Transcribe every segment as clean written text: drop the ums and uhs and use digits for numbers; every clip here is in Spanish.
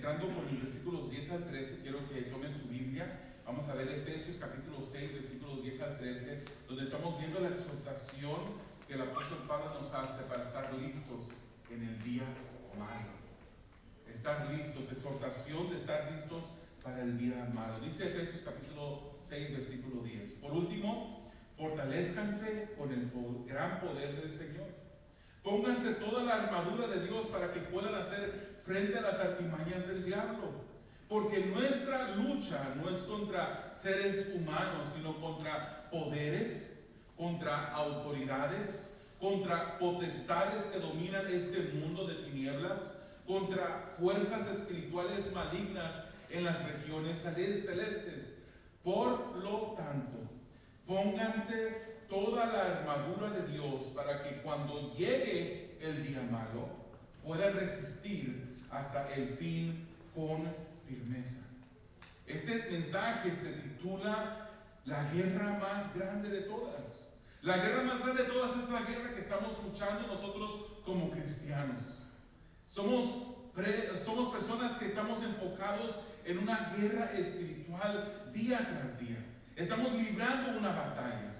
entrando con los versículos 10 al 13, quiero que tomen su Biblia. Vamos a ver Efesios capítulo 6, versículos 10 al 13, donde estamos viendo la exhortación que el apóstol Pablo nos hace para estar listos en el día malo. Estar listos, exhortación de estar listos para el día malo. Dice Efesios capítulo 6, versículo 10. Por último, fortalezcanse con el gran poder del Señor. Pónganse toda la armadura de Dios para que puedan hacer frente a las artimañas del diablo. Porque nuestra lucha no es contra seres humanos, sino contra poderes, contra autoridades, contra potestades que dominan este mundo de tinieblas, contra fuerzas espirituales malignas en las regiones celestes. Por lo tanto, pónganse toda la armadura de Dios para que cuando llegue el día malo puedan resistir hasta el fin con firmeza. Este mensaje se titula La guerra más grande de todas. La guerra más grande de todas es la guerra que estamos luchando nosotros como cristianos. Somos personas que estamos enfocados en una guerra espiritual día tras día. Estamos librando una batalla.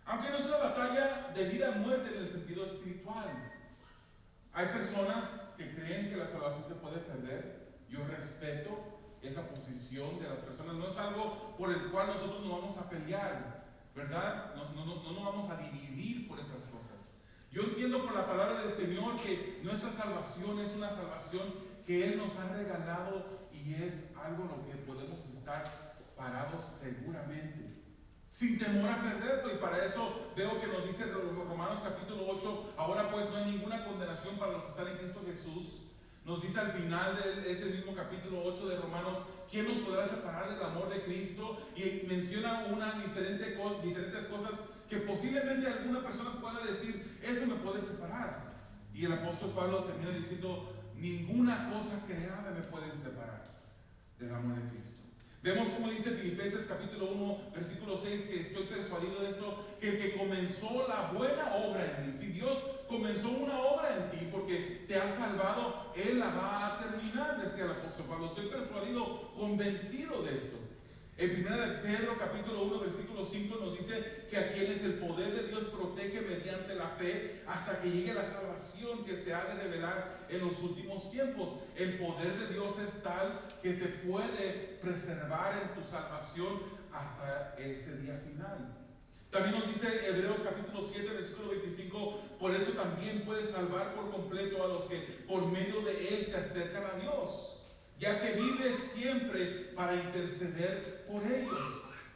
Aunque no es una batalla de vida o muerte en el sentido espiritual. Hay personas que creen que la salvación se puede perder. Yo respeto esa posición de las personas. No es algo por el cual nosotros nos vamos a pelear, ¿verdad? No nos vamos a dividir por esas cosas. Yo entiendo por la palabra del Señor que nuestra salvación es una salvación que Él nos ha regalado y es algo en lo que podemos estar parados seguramente, sin temor a perderlo. Y para eso veo que nos dice Romanos capítulo 8, ahora pues no hay ninguna condenación para los que están en Cristo Jesús. Nos dice al final de ese mismo capítulo 8 de Romanos, ¿quién nos podrá separar del amor de Cristo? Y menciona diferentes cosas que posiblemente alguna persona pueda decir, eso me puede separar. Y el apóstol Pablo termina diciendo, ninguna cosa creada me puede separar del amor de Cristo. Vemos como dice Filipenses capítulo 1, versículo 6, que estoy persuadido de esto, que el que comenzó la buena obra en mí, si Dios comenzó una obra en ti porque te ha salvado, Él la va a terminar, decía el apóstol Pablo. Estoy persuadido, convencido de esto. En 1 de Pedro capítulo 1, versículo 5 nos dice que a quienes el poder de Dios protege mediante la fe hasta que llegue la salvación que se ha de revelar en los últimos tiempos. El poder de Dios es tal que te puede preservar en tu salvación hasta ese día final. También nos dice Hebreos capítulo 7, versículo 25, por eso también puede salvar por completo a los que por medio de Él se acercan a Dios, ya que vive siempre para interceder por ellos.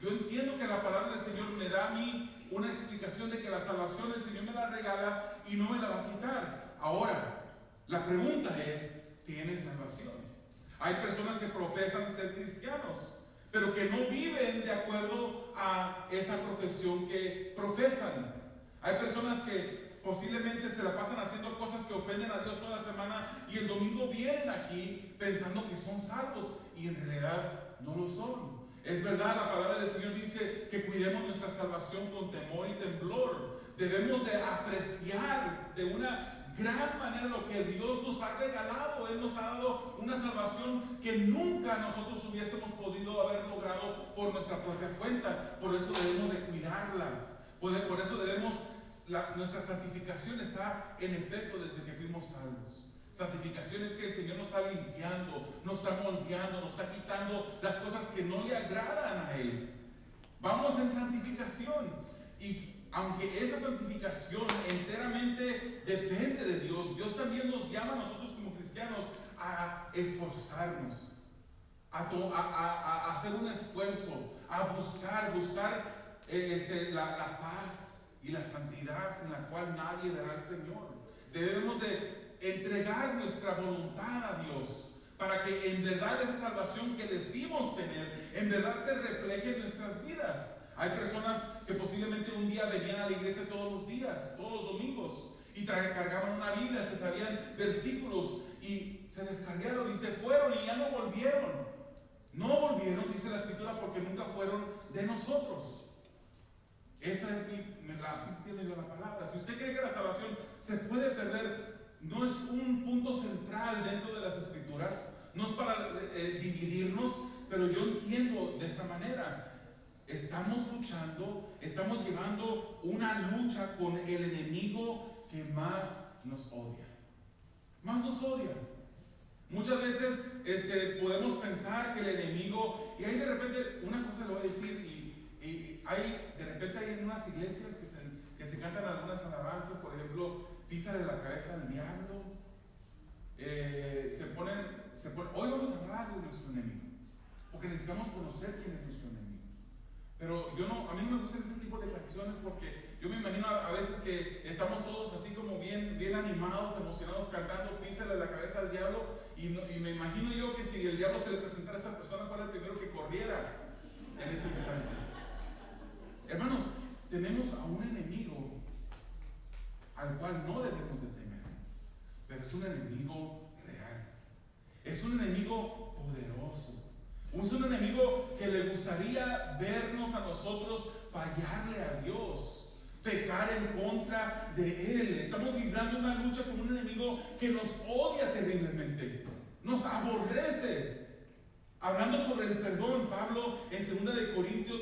Yo entiendo que la palabra del Señor me da a mí una explicación de que la salvación el Señor me la regala y no me la va a quitar. Ahora, la pregunta es, ¿tienes salvación? Hay personas que profesan ser cristianos, pero que no viven de acuerdo a esa profesión que profesan. Hay personas que posiblemente se la pasan haciendo cosas que ofenden a Dios toda la semana y el domingo vienen aquí pensando que son salvos y en realidad no lo son. Es verdad, la palabra del Señor dice que cuidemos nuestra salvación con temor y temblor. Debemos de apreciar de una gran manera lo que Dios nos ha regalado. Él nos ha dado una salvación que nunca nosotros hubiésemos podido haber logrado por nuestra propia cuenta. Por eso debemos de cuidarla. Por eso nuestra santificación está en efecto desde que fuimos salvos. Santificación es que el Señor nos está limpiando, nos está moldeando, nos está quitando las cosas que no le agradan a Él. Vamos en santificación. Y aunque esa santificación enteramente depende de Dios, Dios también nos llama a nosotros como cristianos a esforzarnos, a hacer un esfuerzo, a buscar la paz y la santidad en la cual nadie verá al Señor. Debemos de entregar nuestra voluntad a Dios para que en verdad esa salvación que decimos tener, en verdad se refleje en nuestras vidas. Hay personas que posiblemente un día venían a la iglesia todos los días, todos los domingos, y cargaban una Biblia, se sabían versículos y se descargaron y se fueron y ya no volvieron. No volvieron, dice la Escritura, porque nunca fueron de nosotros. Esa es así tiene la palabra. Si usted cree que la salvación se puede perder, no es un punto central dentro de las Escrituras, no es para dividirnos, pero yo entiendo de esa manera. Estamos luchando, estamos llevando una lucha con el enemigo que más nos odia. Más nos odia. Muchas veces podemos pensar que el enemigo, y hay de repente, una cosa le voy a decir, y hay de repente hay en unas iglesias que se cantan algunas alabanzas, por ejemplo, písale la cabeza al diablo, se ponen, hoy vamos a hablar de nuestro enemigo, porque necesitamos conocer quién es nuestro enemigo. Pero a mí no me gustan ese tipo de canciones porque yo me imagino a veces que estamos todos así como bien animados, emocionados, cantando písale la cabeza al diablo, y me imagino yo que si el diablo se le presentara a esa persona fuera el primero que corriera en ese instante. Hermanos, tenemos a un enemigo al cual no debemos de temer, pero es un enemigo real, es un enemigo poderoso. Es un enemigo que le gustaría vernos a nosotros fallarle a Dios, pecar en contra de Él. Estamos librando una lucha con un enemigo que nos odia terriblemente, nos aborrece. Hablando sobre el perdón, Pablo en 2 de Corintios,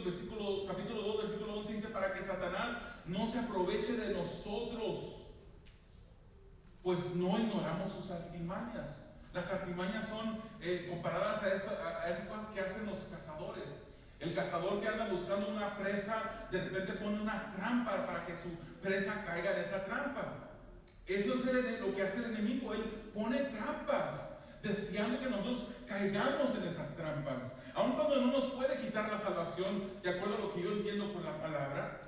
capítulo 2, versículo 11 dice: para que Satanás no se aproveche de nosotros, pues no ignoramos sus artimañas. Las artimañas son comparadas a esas cosas que hacen los cazadores. El cazador que anda buscando una presa, de repente pone una trampa para que su presa caiga en esa trampa. Eso es lo que hace el enemigo. Él pone trampas, deseando que nosotros caigamos en esas trampas. Aun cuando no nos puede quitar la salvación, de acuerdo a lo que yo entiendo por la palabra,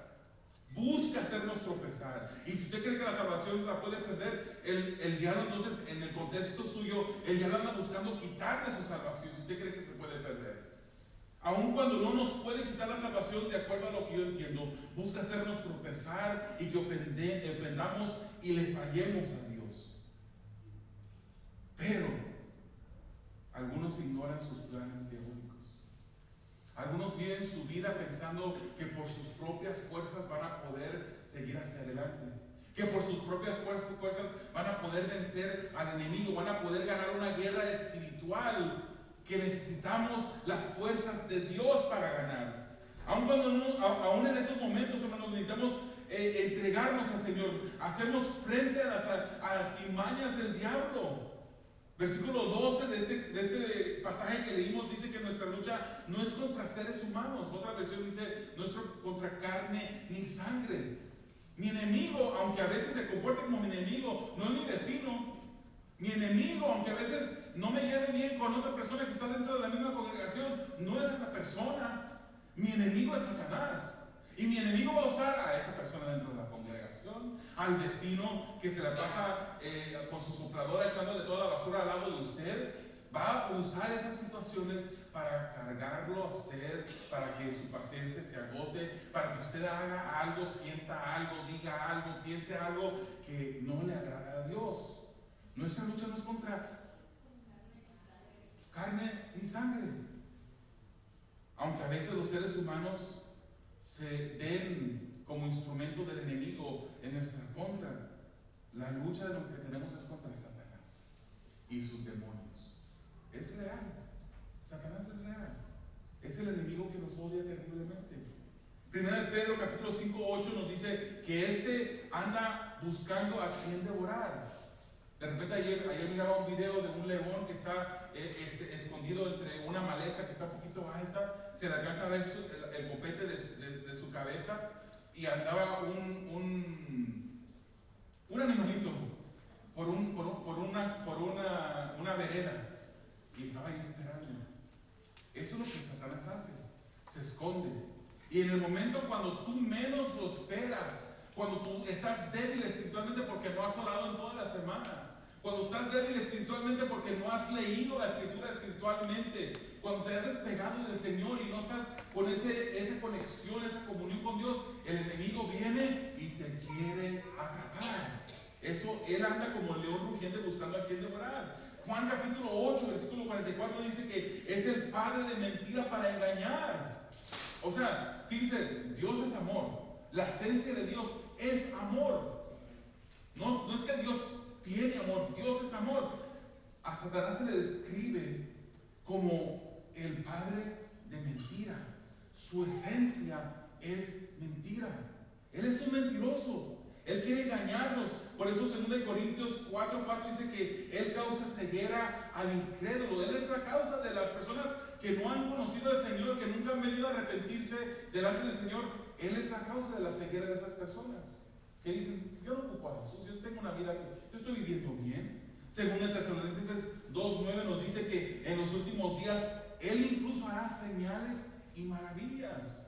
busca hacernos tropezar. Y si usted cree que la salvación la puede perder, el diablo, entonces en el contexto suyo, el diablo anda buscando quitarle su salvación. Si usted cree que se puede perder, aun cuando no nos puede quitar la salvación, de acuerdo a lo que yo entiendo, busca hacernos tropezar y que ofendamos y le fallemos a Dios. Pero algunos ignoran sus planes diabólicos. Algunos viven su vida pensando que por sus propias fuerzas van a poder seguir hacia adelante, que por sus propias fuerzas van a poder vencer al enemigo, van a poder ganar una guerra espiritual, que necesitamos las fuerzas de Dios para ganar. Aún en esos momentos, hermanos, necesitamos entregarnos al Señor, hacemos frente a las artimañas del diablo. Versículo 12 de este pasaje que leímos dice que nuestra lucha no es contra seres humanos. Otra versión dice, no es contra carne ni sangre. Mi enemigo, aunque a veces se comporte como mi enemigo, no es mi vecino. Mi enemigo, aunque a veces no me lleve bien con otra persona que está dentro de la misma congregación, no es esa persona. Mi enemigo es Satanás. Y mi enemigo va a usar a esa persona dentro de la congregación, al vecino que se la pasa con su sopladora echándole toda la basura al lado de usted. Va a usar esas situaciones para cargarlo a usted, para que su paciencia se agote, para que usted haga algo, sienta algo, diga algo, piense algo que no le agrada a Dios. Nuestra lucha no es contra carne ni sangre. Aunque a veces los seres humanos se den como instrumento del enemigo en nuestra contra, la lucha de lo que tenemos es contra Satanás y sus demonios. Es real. Satanás es real. Es el enemigo que nos odia terriblemente. Primera de Pedro capítulo 5:8 nos dice que anda buscando a quien devorar. De repente ayer miraba un video de un león que está escondido entre una maleza que está un poquito alta. Se le alcanza a ver el copete de su cabeza, y andaba un animalito por una vereda, y estaba ahí esperando. Eso es lo que Satanás hace, se esconde. Y en el momento cuando tú menos lo esperas, cuando tú estás débil espiritualmente porque no has orado en toda la semana, cuando estás débil espiritualmente porque no has leído la escritura espiritualmente, cuando te has despegado del Señor y no estás con esa conexión, esa comunión con Dios, el enemigo viene y te quiere atrapar. Él anda como león rugiente buscando a quien devorar. Juan capítulo 8, versículo 44 dice que es el padre de mentira para engañar. O sea, fíjense, Dios es amor. La esencia de Dios es amor. No es que Dios tiene amor, Dios es amor. A Satanás se le describe como el padre de mentira. Su esencia es mentira. Él es un mentiroso. Él quiere engañarnos. Por eso 2 Corintios 4:4 dice que Él causa ceguera al incrédulo. Él es la causa de las personas que no han conocido al Señor, que nunca han venido a arrepentirse delante del Señor. Él es la causa de la ceguera de esas personas que dicen: yo no ocupo a Jesús, yo tengo una vida, yo estoy viviendo bien. Según de Tesalonicenses 2:9 nos dice que en los últimos días Él incluso hará señales y maravillas.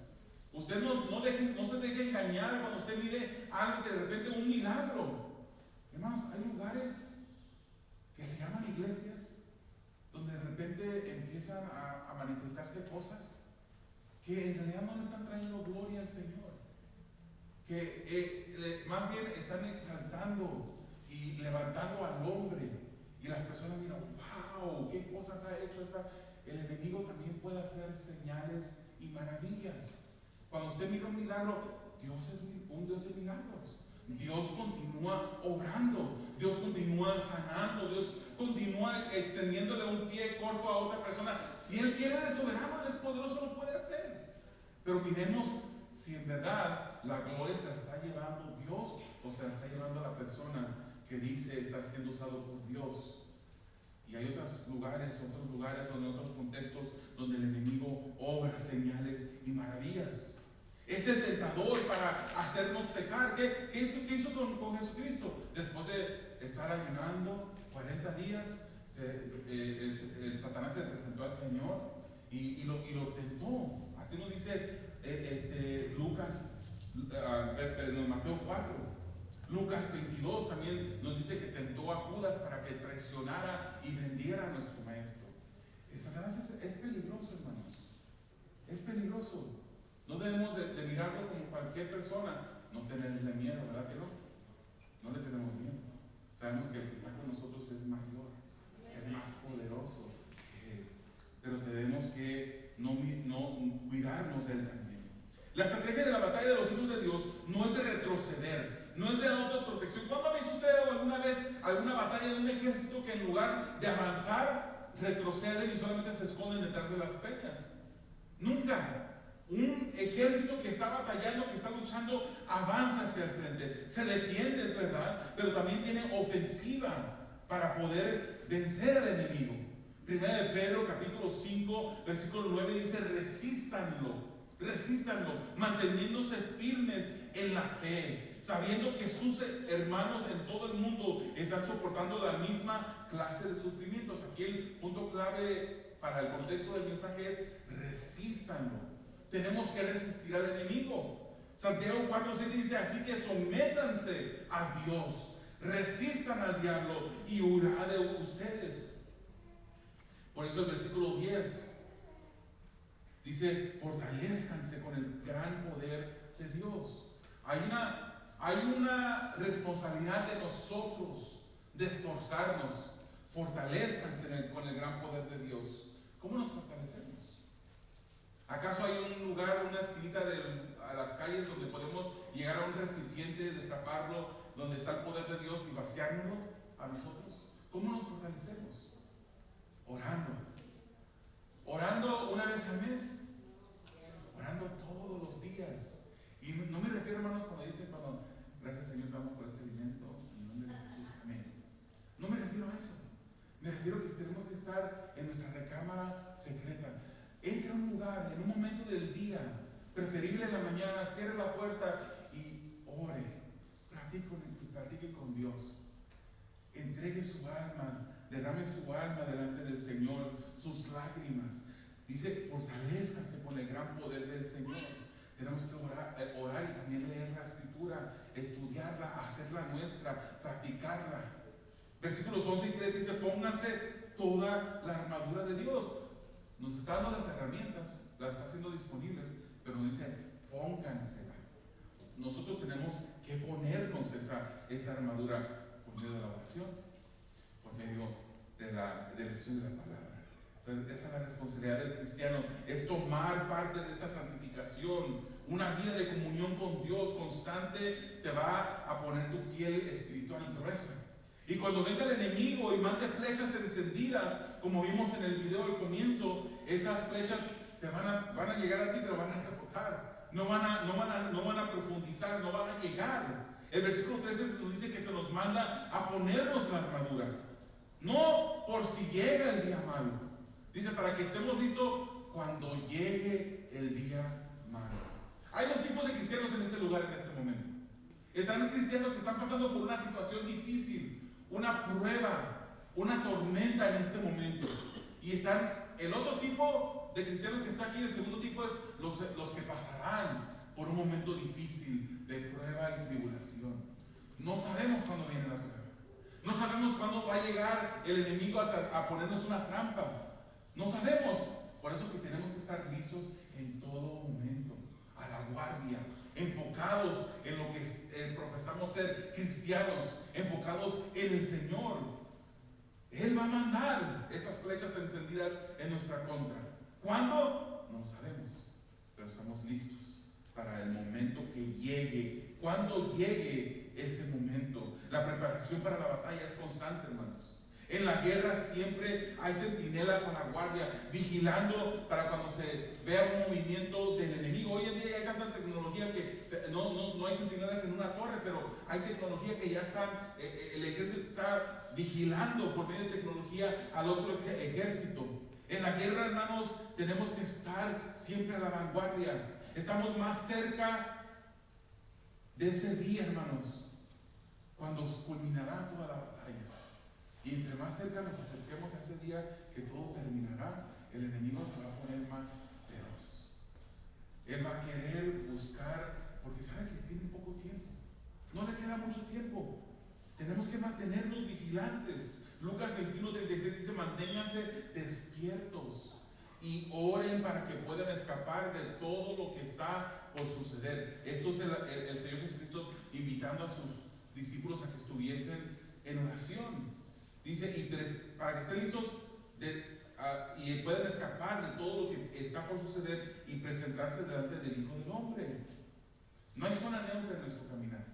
Usted no se deje engañar cuando usted mire algo que de repente un milagro. Hermanos, hay lugares que se llaman iglesias donde de repente empiezan a manifestarse cosas que en realidad no le están trayendo gloria al Señor, que más bien están exaltando y levantando al hombre, y las personas miran: wow, qué cosas ha hecho esta. El enemigo también puede hacer señales y maravillas. Cuando usted mira un milagro, Dios es un Dios de milagros. Dios continúa obrando, Dios continúa sanando, Dios continúa extendiéndole un pie corto a otra persona. Si Él quiere, de soberano, Él es poderoso, lo puede hacer. Pero miremos si en verdad la gloria se la está llevando Dios o se la está llevando la persona que dice estar siendo usado por Dios. Y hay otros lugares, donde otros contextos, donde el enemigo obra señales y maravillas. Es el tentador para hacernos pecar. ¿Qué hizo con Jesucristo? Después de estar ayunando 40 días, el Satanás se le presentó al Señor y lo tentó. Así nos dice Lucas, Mateo 4. Lucas 22 también nos dice que tentó a Judas para que traicionara y vendiera a nuestro maestro. Satanás es peligroso, hermanos. Es peligroso. No debemos de mirarlo como cualquier persona. No tenerle miedo, ¿verdad que no? No le tenemos miedo. Sabemos que el que está con nosotros es mayor, es más poderoso. Pero tenemos que no cuidarnos de él también. La estrategia de la batalla de los hijos de Dios no es de retroceder, no es de autoprotección. ¿Cuándo ha visto usted alguna vez alguna batalla de un ejército que en lugar de avanzar, retroceden y solamente se esconden detrás de las peñas? Nunca. Un ejército que está batallando, que está luchando, avanza hacia el frente. Se defiende, es verdad, pero también tiene ofensiva para poder vencer al enemigo. Primera de Pedro, capítulo 5, versículo 9 dice: resístanlo, manteniéndose firmes en la fe, sabiendo que sus hermanos en todo el mundo están soportando la misma clase de sufrimientos. Aquí el punto clave para el contexto del mensaje es: resístanlo. Tenemos que resistir al enemigo. Santiago 4:7 dice: así que sométanse a Dios, resistan al diablo y huirá de ustedes. Por eso el versículo 10 dice: fortalezcanse con el gran poder de Dios. Hay una responsabilidad de nosotros de esforzarnos. Fortalezcanse con el gran poder de Dios. ¿Cómo nos fortalecemos? ¿Acaso hay un lugar, una esquinita a las calles donde podemos llegar a un recipiente, destaparlo, donde está el poder de Dios y vaciárnoslo a nosotros? ¿Cómo nos fortalecemos? Orando una vez al mes, orando todos los días. Y no me refiero, hermanos, cuando dicen: gracias Señor, damos por este alimento, en nombre de Jesús, amén. No me refiero a eso. Me refiero a que tenemos que estar en nuestra recámara secreta. Entre a un lugar, en un momento del día, preferible en la mañana, cierre la puerta y ore. Platique con Dios. Entregue su alma, derrame su alma delante del Señor, sus lágrimas. Dice: fortalezcanse con el gran poder del Señor. Tenemos que orar y también leer la Escritura, estudiarla, hacerla nuestra, practicarla. Versículos 11 y 13 dice: pónganse toda la armadura de Dios. Nos está dando las herramientas, las está haciendo disponibles, pero nos dice: póngansela. Nosotros tenemos que ponernos esa armadura por medio de la oración, por medio del estudio de la palabra. Entonces, esa es la responsabilidad del cristiano, es tomar parte de esta santificación. Una vida de comunión con Dios constante te va a poner tu piel espiritual gruesa. Y cuando venga el enemigo y mande flechas encendidas, como vimos en el video al comienzo, esas flechas te van a llegar a ti, pero van a rebotar. No van a profundizar, no van a llegar. El versículo 13 nos dice que se nos manda a ponernos la armadura. No por si llega el día malo. Dice para que estemos listos cuando llegue el día malo. Hay dos tipos de cristianos en este lugar en este momento. Están cristianos que están pasando por una situación difícil, una prueba, una tormenta en este momento. Y están el otro tipo de cristianos que está aquí, el segundo tipo es los que pasarán por un momento difícil de prueba y tribulación. No sabemos cuándo viene la prueba. No sabemos cuándo va a llegar el enemigo a ponernos una trampa. No sabemos. Por eso que tenemos que estar listos en todo momento, a la guardia, enfocados en lo que profesamos ser cristianos, enfocados en el Señor. Él va a mandar esas flechas encendidas en nuestra contra. ¿Cuándo? No lo sabemos, pero estamos listos para el momento que llegue. Cuando llegue ese momento, la preparación para la batalla es constante, hermanos. En la guerra siempre hay centinelas a la guardia, vigilando para cuando se vea un movimiento del enemigo. Hoy en día hay tanta tecnología que no hay centinelas en una torre, pero hay tecnología que ya están, el ejército está vigilando por medio de tecnología al otro ejército. En la guerra, hermanos, tenemos que estar siempre a la vanguardia. Estamos más cerca de ese día, hermanos, cuando culminará toda la batalla. Y entre más cerca nos acerquemos a ese día que todo terminará, el enemigo se va a poner más feroz. Él va a querer buscar, porque sabe que tiene poco tiempo. No le queda mucho tiempo. Tenemos que mantenernos vigilantes. Lucas 21:36 dice: manténganse despiertos y oren para que puedan escapar de todo lo que está por suceder. Esto es el Señor Jesucristo invitando a sus discípulos a que estuviesen en oración. Dice, para que estén listos y puedan escapar de todo lo que está por suceder y presentarse delante del Hijo del Hombre. No hay zona neutra en nuestro caminar.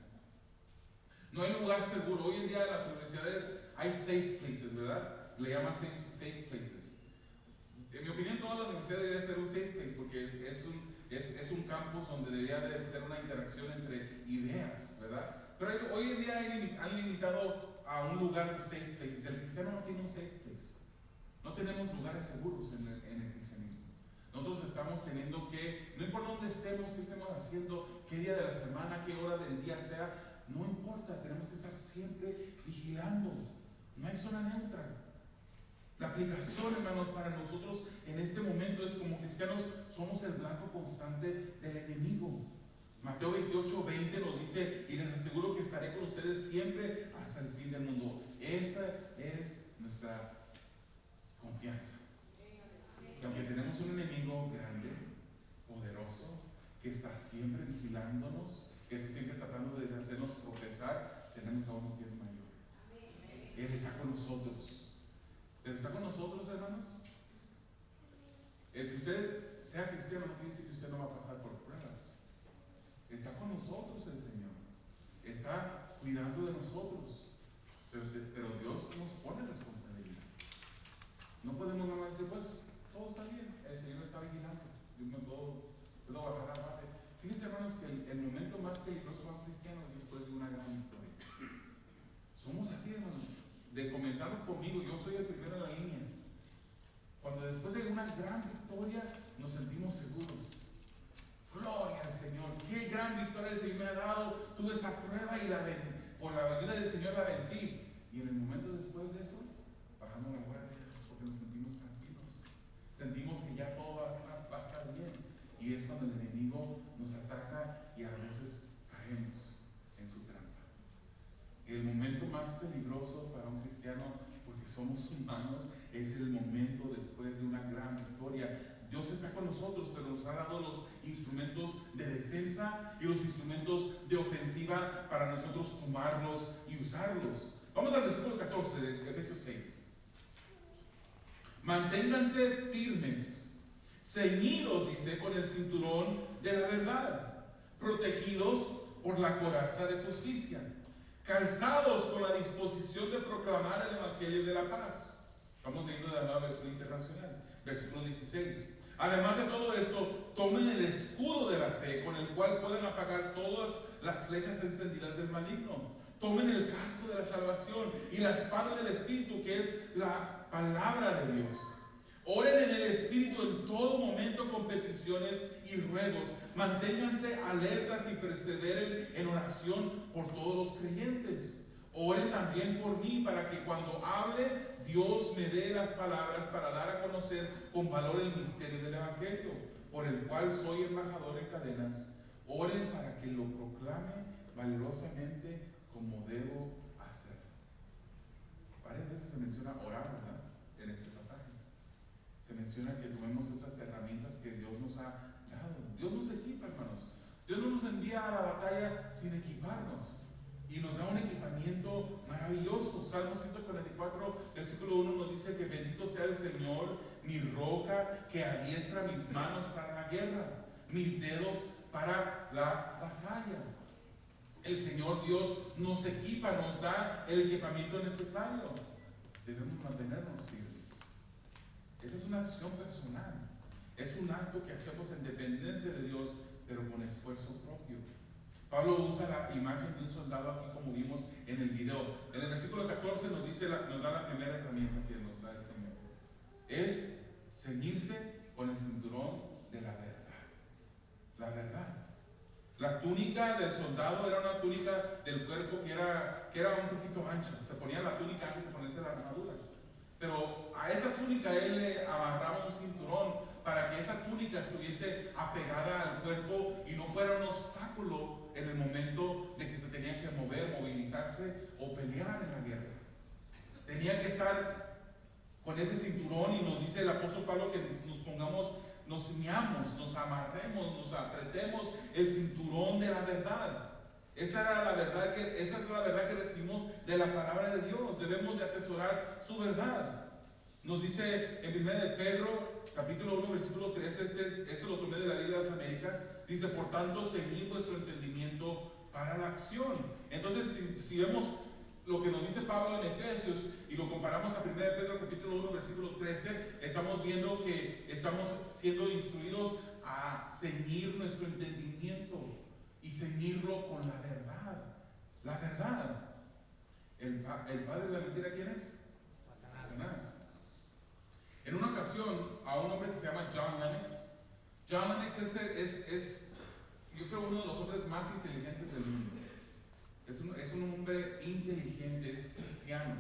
No hay lugar seguro. Hoy en día en las universidades hay safe places, ¿verdad? Le llaman safe places. En mi opinión, toda la universidad debería ser un safe place porque es un campus donde debería de ser una interacción entre ideas, ¿verdad? Pero hoy en día han limitado a un lugar de safe places. El cristiano no tiene un safe place. No tenemos lugares seguros en el cristianismo. Nosotros estamos teniendo que, no importa dónde estemos, qué estemos haciendo, qué día de la semana, qué hora del día sea, no importa, tenemos que estar siempre vigilando. No hay zona neutra. La aplicación, hermanos, para nosotros en este momento es como cristianos, somos el blanco constante del enemigo. Mateo 28:20 nos dice: y les aseguro que estaré con ustedes siempre hasta el fin del mundo. Esa es nuestra confianza. Que aunque tenemos un enemigo grande, poderoso, que está siempre vigilándonos, que está siempre tratando de hacernos tropezar, tenemos a uno que es mayor. Él está con nosotros. Pero está con nosotros, hermanos. El que usted sea cristiano no quiere decir que usted no va a pasar por pruebas. Está con nosotros el Señor. Está cuidando de nosotros. Pero Dios nos pone responsabilidad. No podemos nada más decir, pues, todo está bien. El Señor está vigilando. Yo me puedo bajar aparte. Fíjense, hermanos, que el momento más peligroso para un cristiano es después de una gran victoria. Somos así, hermanos. De comenzar conmigo, yo soy el primero en la línea. Cuando después de una gran victoria nos sentimos seguros. Gloria al Señor, qué gran victoria el Señor me ha dado. Tuve esta prueba y por la ayuda del Señor la vencí. Y en el momento después de eso, bajamos la guardia porque nos sentimos tranquilos. Sentimos que ya todo va a estar bien. Y es cuando el enemigo nos ataca y a veces caemos en su trampa. El momento más peligroso para un cristiano, porque somos humanos, es el momento después de una gran victoria. Dios está con nosotros, pero nos ha dado los instrumentos de defensa y los instrumentos de ofensiva para nosotros tomarlos y usarlos. Vamos al versículo 14 de Efesios 6. Manténganse firmes, ceñidos, dice, con el cinturón de la verdad, protegidos por la coraza de justicia, calzados con la disposición de proclamar el Evangelio de la paz. Estamos leyendo de la Nueva Versión Internacional, versículo 16. Además de todo esto, tomen el escudo de la fe, con el cual pueden apagar todas las flechas encendidas del maligno. Tomen el casco de la salvación y la espada del Espíritu, que es la palabra de Dios. Oren en el Espíritu en todo momento con peticiones y ruegos. Manténganse alertas y perseveren en oración por todos los creyentes. Oren también por mí, para que cuando hable, Dios me dé las palabras para dar a conocer con valor el misterio del Evangelio, por el cual soy embajador en cadenas. Oren para que lo proclame valerosamente como debo hacer. Varias veces se menciona orar, ¿verdad? En este pasaje. Se menciona que tomemos estas herramientas que Dios nos ha dado. Dios nos equipa, hermanos. Dios no nos envía a la batalla sin equiparnos. Y nos da un equipamiento maravilloso. Salmo 144, versículo 1 nos dice que bendito sea el Señor, mi roca, que adiestra mis manos para la guerra, mis dedos para la batalla. El Señor Dios nos equipa, nos da el equipamiento necesario. Debemos mantenernos firmes. Esa es una acción personal. Es un acto que hacemos en dependencia de Dios, pero con esfuerzo propio. Pablo usa la imagen de un soldado aquí, como vimos en el video. En el versículo 14 nos da la primera herramienta que nos da el Señor. Es ceñirse con el cinturón de la verdad. La verdad. La túnica del soldado era una túnica del cuerpo que era un poquito ancha. Se ponía la túnica antes de ponerse la armadura. Pero a esa túnica él le amarraba un cinturón para que esa túnica estuviese apegada al cuerpo y no fuera un obstáculo en el momento de que se tenía que mover, movilizarse o pelear en la guerra. Tenía que estar con ese cinturón, y nos dice el apóstol Pablo que nos ciñamos, nos amarremos, nos apretemos el cinturón de la verdad. Esa es la verdad que recibimos de la palabra de Dios. Debemos de atesorar su verdad. Nos dice en 1 de Pedro, capítulo 1, versículo 13, eso lo tomé de la Biblia de las Américas, dice: por tanto, ceñid vuestro entendimiento para la acción. Entonces, si vemos lo que nos dice Pablo en Efesios y lo comparamos a 1 de Pedro, capítulo 1, versículo 13, estamos viendo que estamos siendo instruidos a ceñir nuestro entendimiento y ceñirlo con la verdad. La verdad. ¿El padre de la mentira quién es? Satanás. En una ocasión, a un hombre que se llama John Lennox. John Lennox es yo creo, uno de los hombres más inteligentes del mundo. Es un hombre inteligente, es cristiano.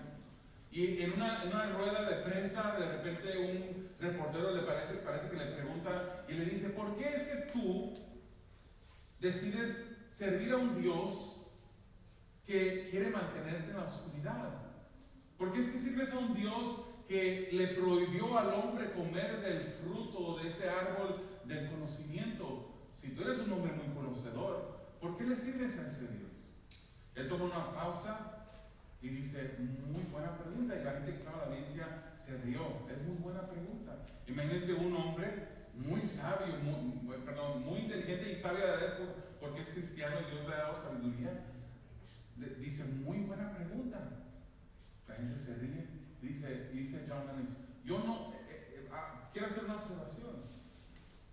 Y en una rueda de prensa, de repente un reportero parece que le pregunta y le dice: ¿por qué es que tú decides servir a un Dios que quiere mantenerte en la oscuridad? ¿Por qué es que sirves a un Dios que le prohibió al hombre comer del fruto de ese árbol del conocimiento? Si tú eres un hombre muy conocedor, ¿por qué le sirves a ese Dios? Él toma una pausa y dice: muy buena pregunta. Y la gente que estaba en la audiencia se rió. Es muy buena pregunta. Imagínense un hombre muy sabio, muy inteligente y sabio a la vez porque es cristiano y Dios le ha dado sabiduría. Dice: muy buena pregunta. La gente se ríe. Dice John Lennox: yo no quiero hacer una observación.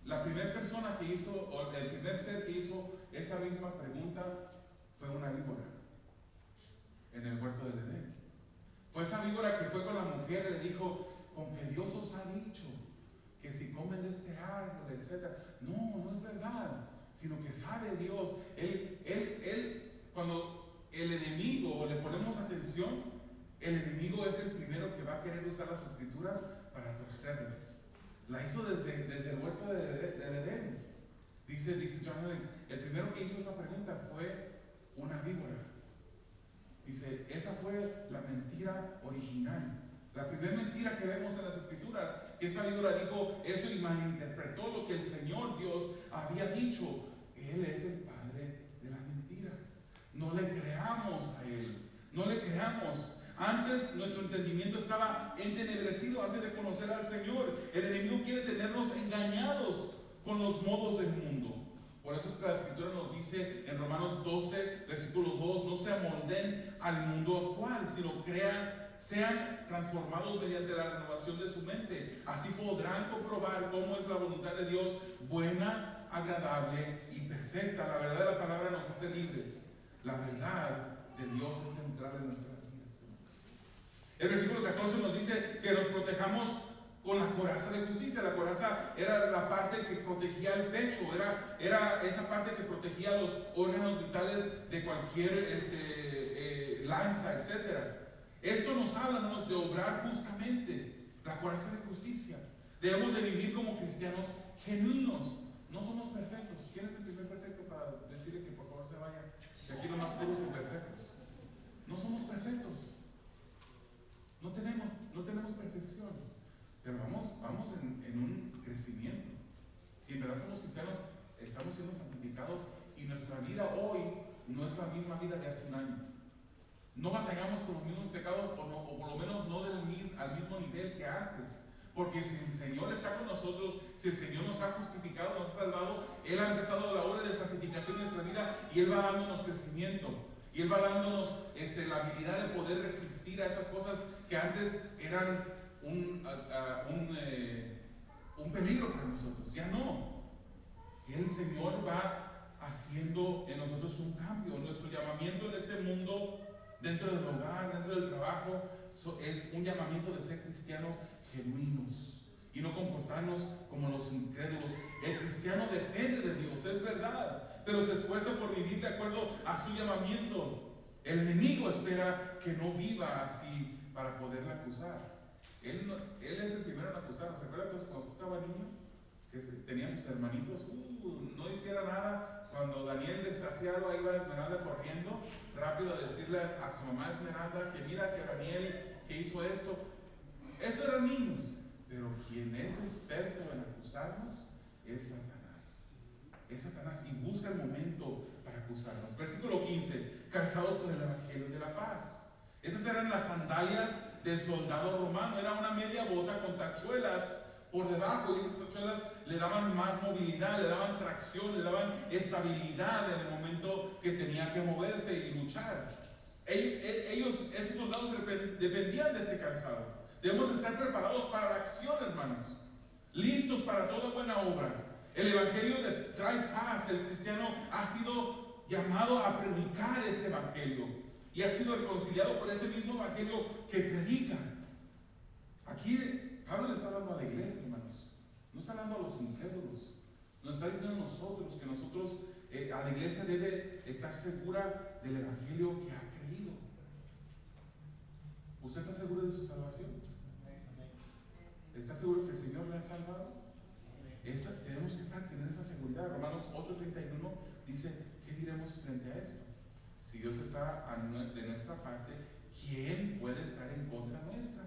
La primera persona que hizo, o el primer ser que hizo esa misma pregunta, fue una víbora en el huerto del Edén. Fue esa víbora que fue con la mujer y le dijo: con que Dios os ha dicho que si comen de este árbol, etc. No es verdad, sino que sabe Dios. Cuando el enemigo, le ponemos atención, el enemigo es el primero que va a querer usar las escrituras para torcerlas. La hizo desde el huerto del Edén. Dice John Lennox: el primero que hizo esa pregunta fue una víbora. Dice: esa fue la mentira original. La primera mentira que vemos en las escrituras, que esta víbora dijo eso y malinterpretó lo que el Señor Dios había dicho. Él es el padre de la mentira. No le creamos a él. No le creamos. Antes nuestro entendimiento estaba entenebrecido antes de conocer al Señor. El enemigo quiere tenernos engañados con los modos del mundo. Por Por eso es que la Escritura nos dice en Romanos 12, versículo 2, no se amolden al mundo actual, sino sean transformados mediante la renovación de su mente. Así podrán comprobar cómo es la voluntad de Dios, buena, agradable y perfecta. La verdad de la palabra nos hace libres. La verdad de Dios es central en nuestras vidas. El versículo 14 nos dice que nos protejamos con la coraza de justicia. La coraza era la parte que protegía el pecho, era esa parte que protegía los órganos vitales de cualquier lanza, etc. Esto nos habla, hermanos, de obrar justamente, la coraza de justicia. Debemos de vivir como cristianos genuinos. No somos perfectos. ¿Quién es el primer perfecto para decirle que por favor se vaya? Que aquí los más puros son perfectos. No somos perfectos. No tenemos perfección. Pero vamos en un crecimiento. Si en verdad somos cristianos, estamos siendo santificados y nuestra vida hoy no es la misma vida de hace un año. No batallamos con los mismos pecados o por lo menos no al mismo nivel que antes. Porque si el Señor está con nosotros, si el Señor nos ha justificado, nos ha salvado, Él ha empezado la obra de santificación en nuestra vida y Él va dándonos crecimiento. Y Él va dándonos la habilidad de poder resistir a esas cosas que antes eran un peligro para nosotros. Ya no. El Señor va haciendo en nosotros un cambio. Nuestro llamamiento en este mundo, dentro del hogar, dentro del trabajo, es un llamamiento de ser cristianos genuinos y no comportarnos como los incrédulos. El cristiano depende de Dios, es verdad, pero se esfuerza por vivir de acuerdo a su llamamiento. El enemigo espera que no viva así para poderle acusar. Él es el primero en acusar. ¿Se acuerdan cuando usted estaba niño? Que tenía sus hermanitos, no hiciera nada. Cuando Daniel hacía algo, ahí iba Esmeralda corriendo rápido a decirle a su mamá Esmeralda que mira que Daniel que hizo esto. Eso eran niños. Pero quien es experto en acusarnos es Satanás. Es Satanás y busca el momento para acusarnos. Versículo 15. Calzados con el evangelio de la paz. Esas eran las sandalias del soldado romano. Era una media bota con tachuelas por debajo, y esas tachuelas le daban más movilidad, le daban tracción, le daban estabilidad en el momento que tenía que moverse y luchar. Esos soldados dependían de este calzado. Debemos estar preparados para la acción, hermanos, listos para toda buena obra. El evangelio trae paz. El cristiano ha sido llamado a predicar este evangelio y ha sido reconciliado por ese mismo evangelio que predica. Aquí Pablo le está hablando a la iglesia, hermanos. No está hablando a los incrédulos. Nos está diciendo a nosotros que nosotros, a la iglesia debe estar segura del evangelio que ha creído. ¿Usted está seguro de su salvación? ¿Está seguro que el Señor le ha salvado? Tenemos que tener esa seguridad. Romanos 8:31 dice, ¿qué diremos frente a esto? Si Dios está de nuestra parte, ¿quién puede estar en contra nuestra?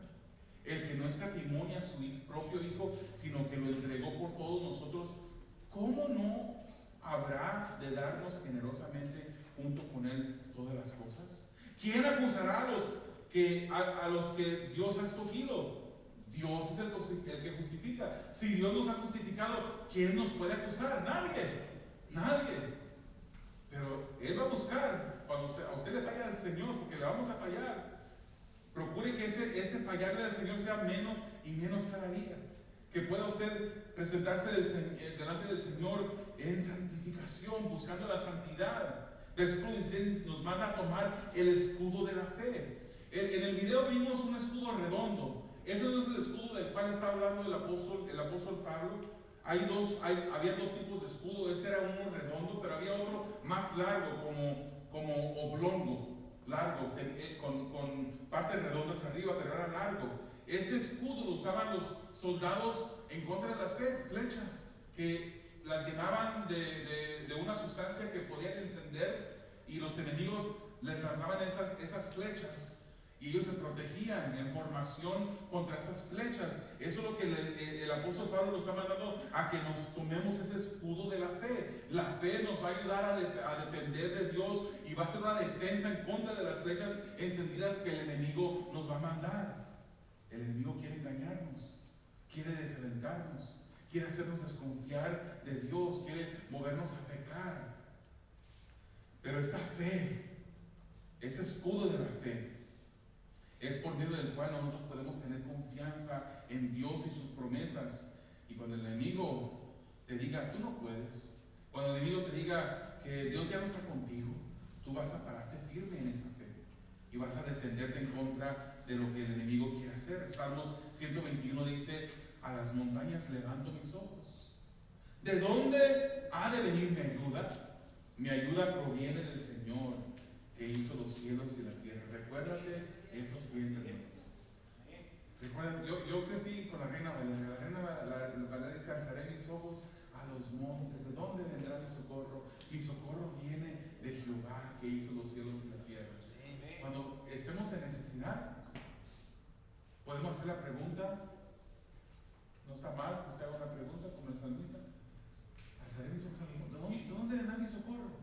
El que no escatimó ni a su propio Hijo, sino que lo entregó por todos nosotros, ¿cómo no habrá de darnos generosamente junto con Él todas las cosas? ¿Quién acusará a los que Dios ha escogido? Dios es el que justifica. Si Dios nos ha justificado, ¿quién nos puede acusar? Nadie. Pero Él va a buscar, cuando a usted le falla al Señor, porque le vamos a fallar, procure que ese fallarle al Señor sea menos y menos cada día. Que pueda usted presentarse delante del Señor en santificación, buscando la santidad. Versículo 16 nos manda a tomar el escudo de la fe. En el video vimos un escudo redondo. Ese no es el escudo del cual está hablando el apóstol Pablo. Había dos tipos de escudo. Ese era uno redondo, pero había otro más largo, como oblongo, largo, con partes redondas arriba, pero era largo. Ese escudo lo usaban los soldados en contra de las flechas, que las llenaban de una sustancia que podían encender, y los enemigos les lanzaban esas flechas. Y ellos se protegían en formación contra esas flechas. Eso es lo que el apóstol Pablo nos está mandando, a que nos tomemos ese escudo de la fe. La fe nos va a ayudar a depender de Dios y va a ser una defensa en contra de las flechas encendidas que el enemigo nos va a mandar. El enemigo quiere engañarnos, quiere desalentarnos, quiere hacernos desconfiar de Dios, quiere movernos a pecar. Pero esta fe, ese escudo de la fe, es por medio del cual nosotros podemos tener confianza en Dios y sus promesas. Y cuando el enemigo te diga, tú no puedes, cuando el enemigo te diga que Dios ya no está contigo, tú vas a pararte firme en esa fe y vas a defenderte en contra de lo que el enemigo quiere hacer. Salmos 121 dice, a las montañas levanto mis ojos. ¿De dónde ha de venir mi ayuda? Mi ayuda proviene del Señor, que hizo los cielos y la tierra. Recuérdate eso siempre, hermanos. Recuerda, yo crecí con la Reina Valera. La Reina Valera dice, alzaré mis ojos a los montes. ¿De dónde vendrá mi socorro? Mi socorro viene de Jehová, que hizo los cielos y la tierra. Cuando estemos en necesidad, podemos hacer la pregunta. No está mal que usted haga una pregunta como el salmista. Alzaré mis ojos a los montes. ¿De dónde vendrá mi socorro?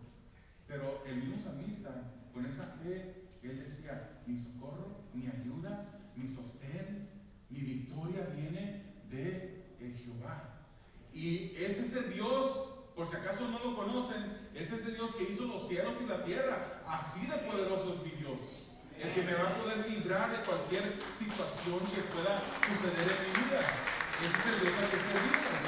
Pero el mismo salmista, con esa fe, él decía, mi socorro, mi ayuda, mi sostén, mi victoria viene de Jehová. Y es ese Dios, por si acaso no lo conocen, es ese Dios que hizo los cielos y la tierra. Así de poderoso es mi Dios, el que me va a poder librar de cualquier situación que pueda suceder en mi vida. Ese es el Dios al que servimos.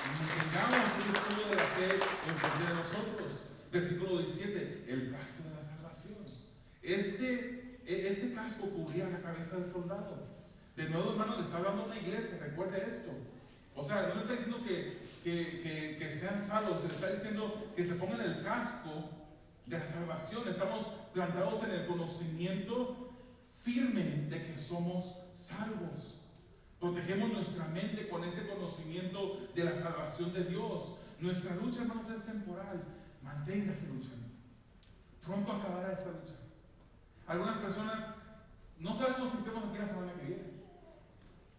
Y tengamos un escudo de la fe en medio de nosotros. Versículo 17, el casco de la salvación. Este casco cubría la cabeza del soldado. De nuevo, hermano, le está hablando a una iglesia, recuerde esto. O sea, no le está diciendo que sean salvos, le está diciendo que se pongan el casco de la salvación. Estamos plantados en el conocimiento firme de que somos salvos. Protegemos nuestra mente con este conocimiento de la salvación de Dios. Nuestra lucha, hermanos, es temporal. Manténgase luchando. Pronto acabará esta lucha. Algunas personas no sabemos si estemos aquí la semana que viene.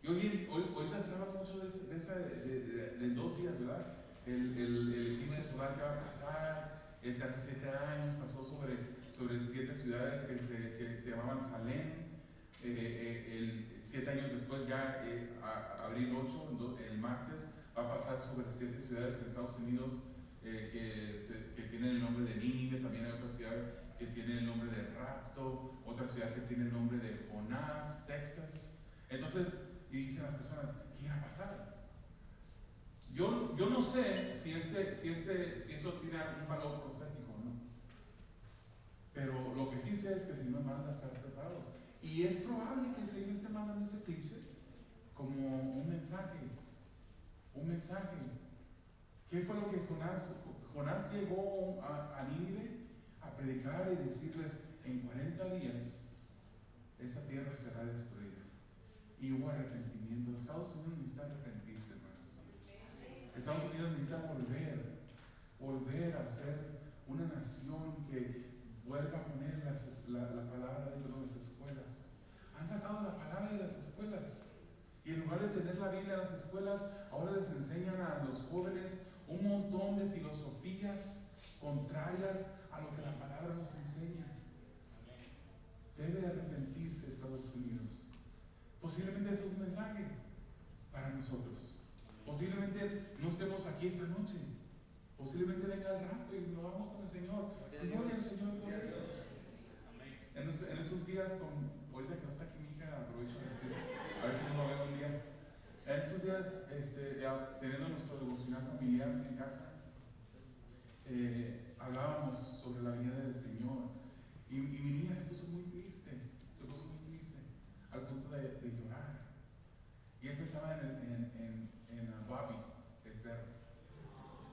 Y ahorita se habla mucho de 2 días, ¿verdad? El eclipse solar que va a pasar. Hace 7 años pasó sobre 7 ciudades que se llamaban Salem. 7 años después, ya abril 8, el martes, va a pasar sobre 7 ciudades en Estados Unidos que tienen el nombre de Nínive. También hay otra ciudad que tiene el nombre de Rapto, otra ciudad que tiene el nombre de Jonás, Texas. Entonces, y dicen las personas, ¿qué irá a pasar? Yo no sé si eso tiene algún valor profético o no. Pero lo que sí sé es que el Señor manda a estar preparados. Y es probable que el Señor esté mandando ese eclipse como un mensaje. Un mensaje. ¿Qué fue lo que Jonás llegó a Nínive a predicar y decirles, en 40 días esa tierra será destruida? Y hubo arrepentimiento. Estados Unidos necesita arrepentirse, hermanos. Estados Unidos necesita volver a ser una nación que vuelva a poner la palabra dentro de las escuelas. Han sacado la palabra de las escuelas. Y en lugar de tener la Biblia en las escuelas, ahora les enseñan a los jóvenes un montón de filosofías contrarias a lo que la palabra nos enseña. Debe de arrepentirse Estados Unidos. Posiblemente ese es un mensaje para nosotros. Posiblemente no estemos aquí esta noche. Posiblemente venga el rapto y nos vamos con el Señor. Gloria al Señor, gloria a Dios. En estos días, ahorita que no está aquí mi hija, aprovecho de decir, a ver si nos lo veo un día. En estos días, teniendo nuestro devocional familiar en casa, hablábamos sobre la venida del Señor. Y mi niña se puso muy triste, al punto de llorar. Y él pensaba en Bobby, el perro.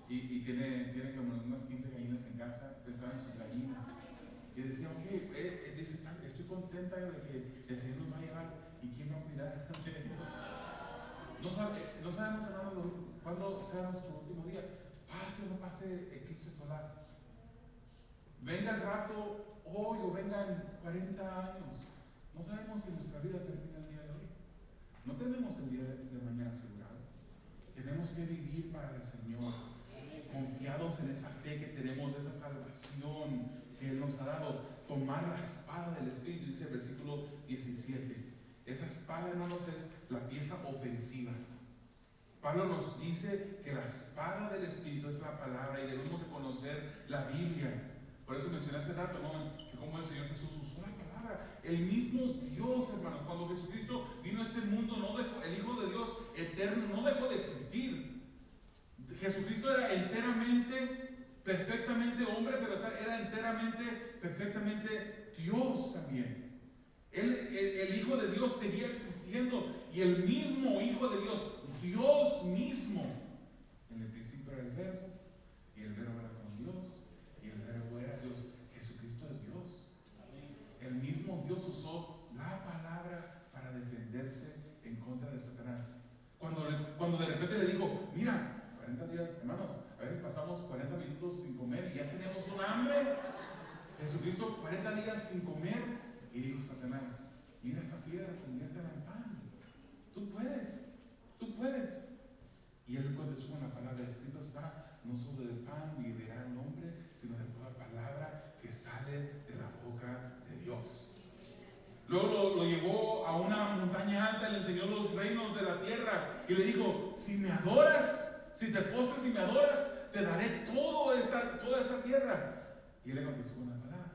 Y tiene como unas 15 gallinas en casa, pensaba en sus gallinas. Y decía, ok, dice, estoy contenta de que el Señor nos va a llevar. ¿Y quién va a cuidar de ellos? No sabemos, hermano, cuándo sea nuestro último día. Pase o no pase eclipse solar. Venga el rato hoy o venga en 40 años. No sabemos si nuestra vida termina el día de hoy. No tenemos el día de mañana asegurado. Tenemos que vivir para el Señor, confiados en esa fe que tenemos, esa salvación que Él nos ha dado. Tomar la espada del Espíritu, dice el versículo 17. Esa espada, hermanos, es la pieza ofensiva Pablo nos dice que la espada del Espíritu es la palabra y debemos de conocer la Biblia. Por eso mencioné hace rato, ¿no?, que como el Señor Jesús usó la palabra. El mismo Dios, hermanos, cuando Jesucristo vino a este mundo, el Hijo de Dios eterno no dejó de existir. Jesucristo era enteramente, perfectamente hombre, pero era enteramente, perfectamente Dios también. El Hijo de Dios seguía existiendo, y el mismo Hijo de Dios, Dios mismo, en el principio era el Verbo, y el Verbo era con Dios, y el Verbo era Dios. Jesucristo es Dios. El mismo Dios usó la palabra para defenderse en contra de Satanás. Cuando de repente le dijo, mira, 40 días, hermanos, a veces pasamos 40 minutos sin comer y ya tenemos un hambre. Jesucristo 40 días sin comer, y dijo Satanás, mira esa piedra, conviértela en pan. Tú puedes. Y él contestó con la palabra: escrito está, no solo de pan vivirá el hombre, sino de toda palabra que sale de la boca de Dios. Luego lo llevó a una montaña alta, le enseñó los reinos de la tierra y le dijo: si me adoras, si te postras y me adoras, te daré toda esa tierra. Y él le contestó con la palabra: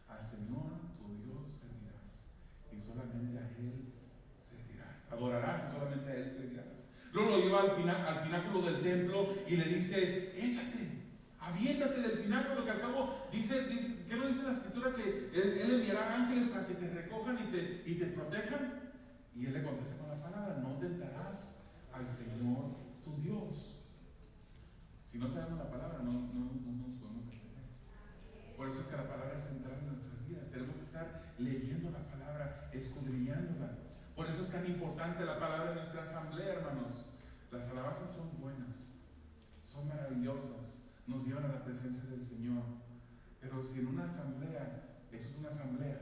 al Señor tu Dios servirás, y solamente a Él servirás. Adorarás y solamente a Él servirás. Luego lo lleva al pináculo del templo y le dice: échate, aviéntate del pináculo, que al cabo dice ¿qué no dice la escritura? Que él enviará ángeles para que te recojan y te protejan. Y él le contesta con la palabra: no tentarás al Señor tu Dios. Si no sabemos la palabra, no nos podemos entender. Por eso es que la palabra es central en nuestras vidas. Tenemos que estar leyendo la palabra, escudriñándola. Por eso es tan importante la palabra en nuestra asamblea, hermanos. Las alabanzas son buenas, son maravillosas, nos llevan a la presencia del Señor. Pero si en una asamblea, eso es una asamblea,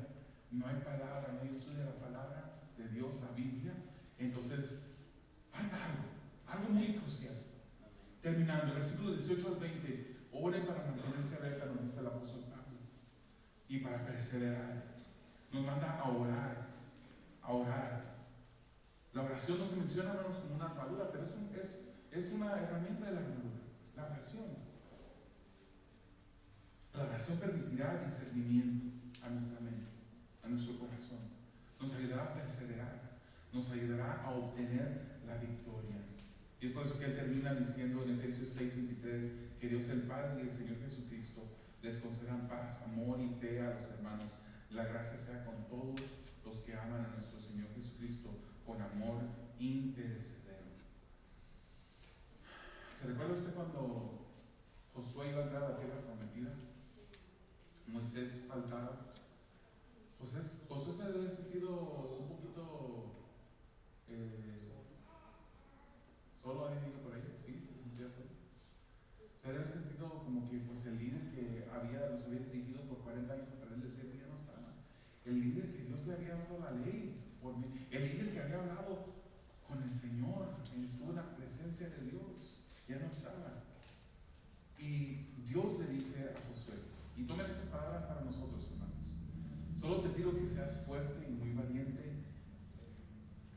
no hay palabra, no hay estudio de la palabra de Dios, la Biblia, entonces falta algo muy crucial. Terminando, versículos 18 al 20, oren para mantenerse alerta, nos dice el apóstol Pablo, y para perseverar. Nos manda a orar. La oración no se menciona, hermanos, como una armadura, pero es una herramienta de la armadura, la oración. La oración permitirá el discernimiento a nuestra mente, a nuestro corazón. Nos ayudará a perseverar, nos ayudará a obtener la victoria. Y es por eso que él termina diciendo en Efesios 6:23 que Dios el Padre y el Señor Jesucristo les concedan paz, amor y fe a los hermanos. La gracia sea con todos los que aman a nuestro Señor Jesucristo con amor imperecedero. ¿Se recuerda usted cuando Josué iba a entrar a la tierra prometida? Moisés faltaba. Josué se debe haber sentido un poquito solo. ¿Alguien dijo por ahí? Sí, se sentía solo. Se debe haber sentido como que pues, el líder que los había dirigido por 40 años a través del desierto ya no estaba. El líder que Dios le había dado la ley, el líder que había hablado con el Señor, estuvo en la presencia de Dios, ya no estaba. Y Dios le dice a Josué, y tomen esas palabras para nosotros, hermanos: solo te pido que seas fuerte y muy valiente,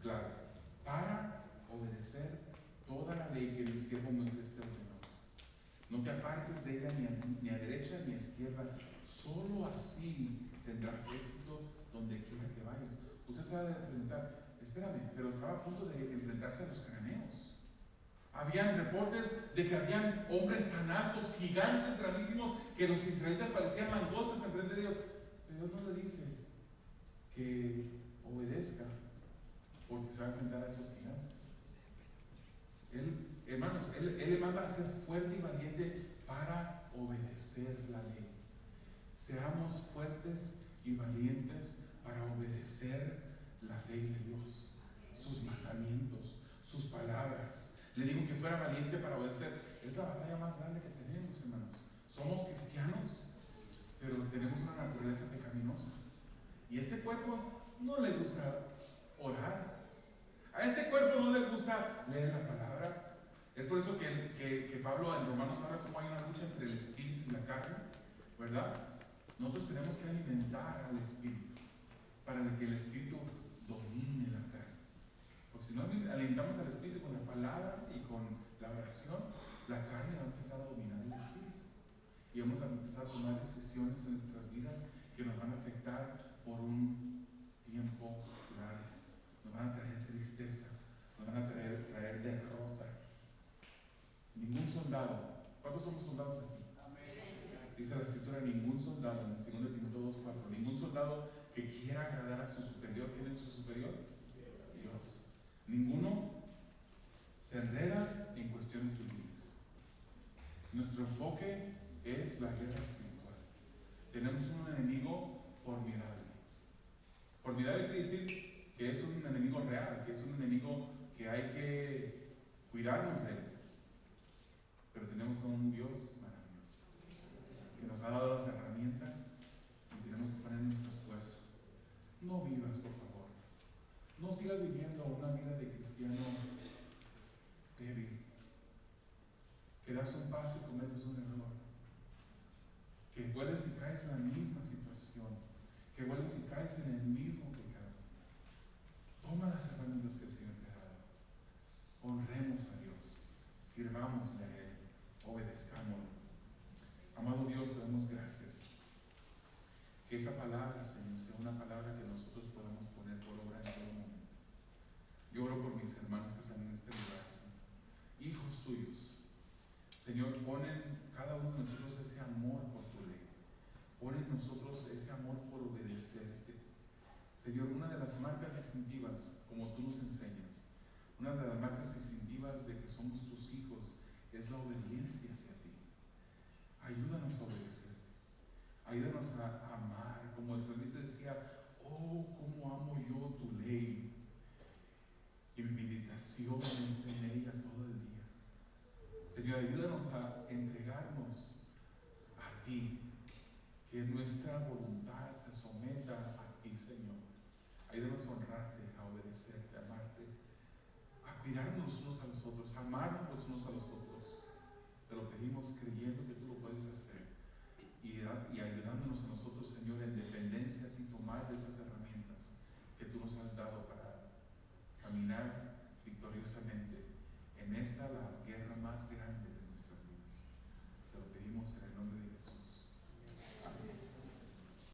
claro, para obedecer toda la ley que mi siervo Moisés te ordenó. No te apartes de ella ni a derecha ni a izquierda, solo así tendrás éxito donde quiera que vayas. Usted se va a preguntar: espérame, pero estaba a punto de enfrentarse a los cananeos. Habían reportes de que habían hombres tan altos, gigantes, grandísimos, que los israelitas parecían langostas enfrente de Dios. Pero Dios no le dice que obedezca porque se va a enfrentar a esos gigantes. Hermanos, él le manda a ser fuerte y valiente para obedecer la ley. Seamos fuertes y valientes para obedecer la ley de Dios, sus mandamientos, sus palabras. Le digo que fuera valiente para obedecer. Es la batalla más grande que tenemos, hermanos. Somos cristianos, pero tenemos una naturaleza pecaminosa. Y a este cuerpo no le gusta orar. A este cuerpo no le gusta leer la palabra. Es por eso que Pablo en Romanos habla cómo hay una lucha entre el espíritu y la carne, ¿verdad? Nosotros tenemos que alimentar al espíritu para que el espíritu domine la carne. Porque si no alimentamos al Espíritu con la palabra y con la oración, la carne va a empezar a dominar el Espíritu. Y vamos a empezar a tomar decisiones en nuestras vidas que nos van a afectar por un tiempo largo. Nos van a traer tristeza, nos van a traer derrota. Ningún soldado, ¿cuántos somos soldados aquí? Dice la Escritura, ningún soldado, en 2 Timoteo 2:4, ningún soldado que quiera agradar a su superior. ¿Quién es su superior? Dios. Ninguno se enreda en cuestiones civiles. Nuestro enfoque es la guerra espiritual. Tenemos un enemigo formidable. Formidable quiere decir que es un enemigo real, que es un enemigo que hay que cuidarnos de él. Pero tenemos a un Dios maravilloso, que nos ha dado las herramientas y tenemos que poner nuestro esfuerzo. No vivas, por favor. No sigas viviendo una vida de cristiano débil, que das un paso y cometes un error, que vuelves y caes en la misma situación, que vuelves y caes en el mismo pecado. Toma las herramientas que el Señor te ha dado. Honremos a Dios, sirvámosle a Él, obedezcámosle. Amado Dios, te damos gracias. Que esa palabra, Señor, sea una palabra que nosotros podamos poner por obra en todo momento. Yo oro por mis hermanos que están en este lugar, Señor. Hijos tuyos. Señor, pon en cada uno de nosotros ese amor por tu ley. Pon en nosotros ese amor por obedecerte. Señor, una de las marcas distintivas, como tú nos enseñas, una de las marcas distintivas de que somos tus hijos es la obediencia hacia ti. Ayúdanos a obedecerte. Ayúdanos a amar, como el salmista decía, oh, cómo amo yo tu ley. Y mi meditación es en ella todo el día. Señor, ayúdanos a entregarnos a ti, que nuestra voluntad se someta a ti, Señor. Ayúdanos a honrarte, a obedecerte, a amarte, a cuidarnos unos a los otros, a amarnos unos a los otros. Te lo pedimos creyendo que tú lo puedes hacer y ayudándonos a nosotros, Señor, en dependencia a ti, tomar de esas herramientas que tú nos has dado para caminar victoriosamente en esta, la guerra más grande